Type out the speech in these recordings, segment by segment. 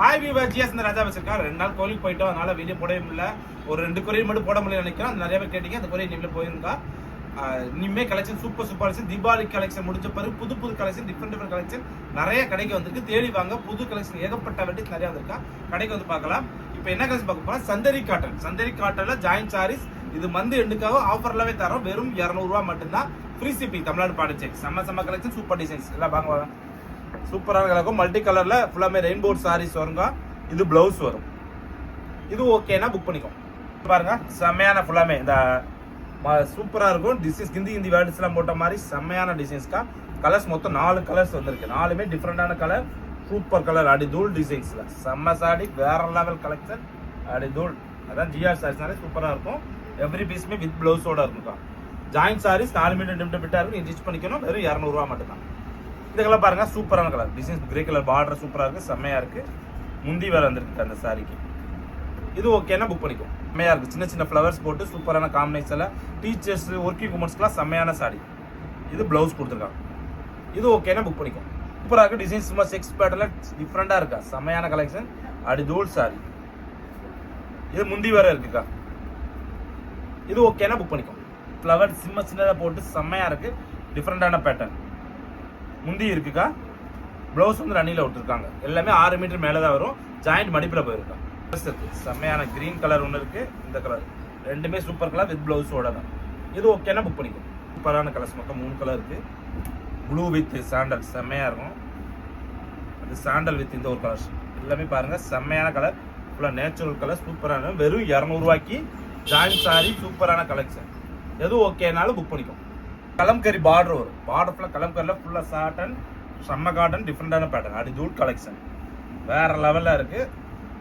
Hi viewer GS இந்த ராஜா வச்சிருக்கேன். 2 நாள் கோயிலுக்கு போயிட்டோம், அதனால வீடியோ போடவே முடியல. ஒரு 2 கொரியர் மட்டும் போட முடியல நினைக்கிறேன். அது நிறைய பேர் கேட்டீங்க. அந்த கொரியர் நீங்களே போயிருந்தா இனிமே collection super collection. Deepavali collection முடிஞ்ச பிறகு புது கலெக்ஷன், டிஃப்ரெண்ட் கலெக்ஷன் நிறைய கடைக்கு வந்திருக்கு. தேடி வாங்க. புது கலெக்ஷன் ஏகப்பட்ட வெரைட்டிஸ் நிறைய வந்திருக்கா. கடைக்கு வந்து பார்க்கலாம். இப்போ என்ன கலெக்ஷன் பார்க்க போனா சந்தரி காட்டன்ல ஜாயின் சாரீஸ். இது மந்த் எண்டுக்காக ஆஃபர்லாவே தரோம். வெறும் 200 ரூபா மட்டும்தான். Free shipping. தமிழ்நாடு பாண்டிச்சேரி. செம்ம கலெக்ஷன், சூப்பர் டிசைன்ஸ் எல்லாம் வாங்க. சூப்பரான கலக்கும். மல்டி கலர்ல ஃபுல்லாமே ரெயின்போ சாரீஸ் வருங்க. இது பிளவுஸ் வரும். இது ஓகேனா புக் பண்ணிக்கோ. பாருங்க செம்மையான ஃபுல்லாமே இந்த சூப்பரா இருக்கும். டிசைன்ஸ் ஹிந்தி வேர்ட்ஸ் எல்லாம் போட்ட மாதிரி செம்மையான டிசைன்ஸ்க்கா. கலர்ஸ் மொத்தம் 4 கலர்ஸ் வந்திருக்கு. 4மே டிஃப்ரெண்டான கலர். Super colour. அடிதூள் டிசைன்ஸ்ல செம்ம சாடி வேற லெவல் கலெக்ஷன். அடிதூள் அதான் ஜிஆர் சாரீஸ்னாலே சூப்பரா இருக்கும். எவ்ரி பீஸுமே வித் பிளவுஸோட இருக்குக்கா. ஜாயின் சாரீஸ் 4 மீட்டர் டிஃப்ரெண்டா இருக்கும். நீங்க ஸ்டிச் பண்ணிக்கணும். வெறும் 200 ரூபா மட்டும் தான். இந்த கலர் பாருங்க சூப்பரான colour. Designs grey colour border சூப்பரா இருக்கு. செம்மையா இருக்கு. முந்தி வேற வந்திருக்கு அந்த சாரிக்கு. இது ஓகேனா புக் பண்ணிக்கோ. செம்மையா இருக்கு. சின்ன ஃப்ளவர்ஸ் போட்டு சூப்பரான காம்பினேஷன்ல டீச்சர்ஸ் ஒர்க்கிங் உமன்ஸ்க்குலாம் செம்மையான சாரி. இது பிளவுஸ் கொடுத்துருக்காங்க. இது ஓகேனா புக் பண்ணிக்கோ. சூப்பரா இருக்கு. டிசைன்ஸ் சும்மா செக்ஸ் பேட்டர்ல டிஃப்ரெண்டா இருக்கா. செம்மையான கலெக்ஷன். அடி தூள் சாரி. இது முந்தி வேற இருக்குக்கா. இது ஓகேனா புக் பண்ணிக்கோ. ஃப்ளவர் சின்னதா போட்டு செம்மையா இருக்கு. டிஃப்ரெண்டான பேட்டர்ன். முந்தி இருக்குக்கா. பிளவுஸ் வந்து ரன்னில விட்டுருக்காங்க. எல்லாமே 6 மீட்டர் மேலே தான் வரும். ஜாயிண்ட் மடிப்பில் போயிருக்கா. செம்மையான கிரீன் கலர் ஒன்று இருக்கு. இந்த கலர் ரெண்டுமே சூப்பர் கலர் வித் பிளவுஸோட தான். இது ஓகேனா புக் பண்ணிக்கும். சூப்பரான கலர்ஸ் மொத்தம் 3 கலர் இருக்கு. ப்ளூ வித் சாண்டல் செம்மையா இருக்கும். அது சாண்டல் வித் இந்த ஒரு கலர்ஸ் எல்லாமே பாருங்க செம்மையான கலர். ஃபுல்லாக நேச்சுரல் கலர் சூப்பரான. வெறும் 200 ரூபாய்க்கு ஜாயின் சாரி சூப்பரான கலெக்ஷன். எது ஓகேனாலும் புக் பண்ணிக்கும். கலம்கரி பார்டர் வரும். பார்டர் ஃபுல்லாக கலம்கரியில் ஃபுல்லாக சாட்டன் செம்ம காட்டன் டிஃப்ரெண்டான பேட்டர்ன். அடி தூள் கலெக்ஷன் வேற லெவலில் இருக்கு.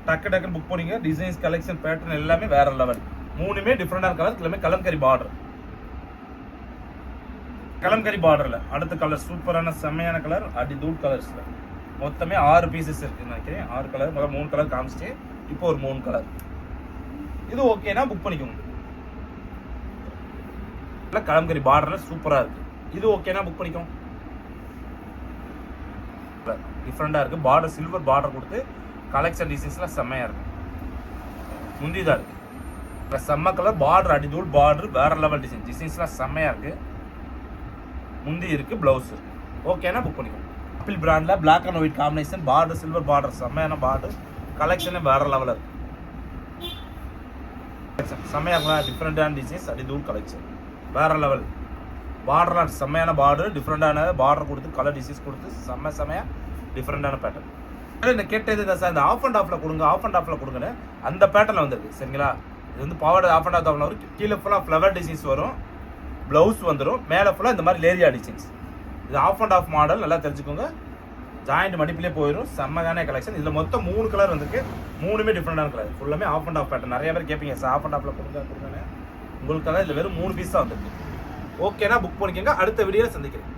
டக்குன்னு புக் பண்ணிங்க. டிசைன்ஸ் கலெக்ஷன் பேட்டர்ன் எல்லாமே வேற லெவல். 3மே டிஃப்ரெண்டான கலர். எல்லாமே கலம்கரி பார்டர். கலம்கரி பார்டர்ல அடுத்த கலர் சூப்பரான செம்மையான கலர். அடி தூள் கலர்ஸ்ல மொத்தமே 6 பீசஸ் இருக்கு நினைக்கிறேன். 6 கலர் முதல்ல 3 கலர் காமிச்சிட்டு இப்போ ஒரு 3 கலர். இது ஓகேனா புக் பண்ணிக்கோங்க. கலம்கரி பார்டர்ல சூப்பரா இருக்கு. இது ஓகேனா புக் பண்ணிக்கோங்க. டிஃப்ரெண்டா இருக்கு. பார்டர் சில்வர் பார்டர் கொடுத்து கலெக்ஷன் டிசைன்ஸ்லாம் செம்மையா இருக்கு. முந்திதான் இருக்கு. செம்ம கலர் பார்டர். அடிதூள் பார்டர் வேற லெவல் டிசைன். டிசைன்ஸ்லாம் செம்மையா இருக்கு. முந்தி இருக்கு. பிளவுஸ் இருக்கு. ஓகேனா புக் பண்ணிக்கோங்க. ஆப்பிள் பிராண்ட்ல black and white combination. Border silver border செம்மையான பார்டர். கலெக்ஷனே வேற லெவல் இருக்கு. செம்மையா டிஃப்ரெண்டான டிசைன்ஸ். அடிதூள் கலெக்ஷன் வேற லெவல். பார்டர்லாம் செம்மையான பார்டர். டிஃப்ரெண்டான பார்டர் கொடுத்து கலர் டிசைன்ஸ் கொடுத்து செம்மையா டிஃப்ரெண்டான பேட்டர்ன். இந்த கேட்டது சார் இந்த ஆஃப் அண்ட் ஆஃப்ல கொடுங்கன்னு அந்த பேட்டர்ல வந்துருக்கு. சரிங்களா? இது வந்து பாவாடை ஆஃப் அண்ட் ஆஃப் வரும். கீழே ஃபுல்லாக ஃப்ளவர் டிசைன்ஸ் வரும். பிளவுஸ் வந்துடும். மேலே ஃபுல்லாக இந்த மாதிரி லேரியா டிசைன்ஸ். இது ஆஃப் அண்ட் ஆஃப் மாடல். நல்லா தெரிஞ்சுக்கோங்க. ஜாயிண்ட் மடிப்பிலே போயிடும். செம்மகான கலெக்ஷன். இதில் மொத்தம் 3 கலர் வந்துருக்கு. 3மே டிஃப்ரெண்டான கலர். ஃபுல்லாமே ஆஃப் அண்ட் ஆஃப் பேட்டர்ன். நிறைய பேர் கேட்பீங்க சார் ஆஃப் அண்ட் ஆஃப்ல கொடுங்கன்னு. உங்களுக்காக இதில் வெறும் 3 பீஸ் தான் வந்துருக்கு. ஓகேனா புக் பண்ணிக்கோங்க. அடுத்த வீடியோவில் சந்திக்கிறேன்.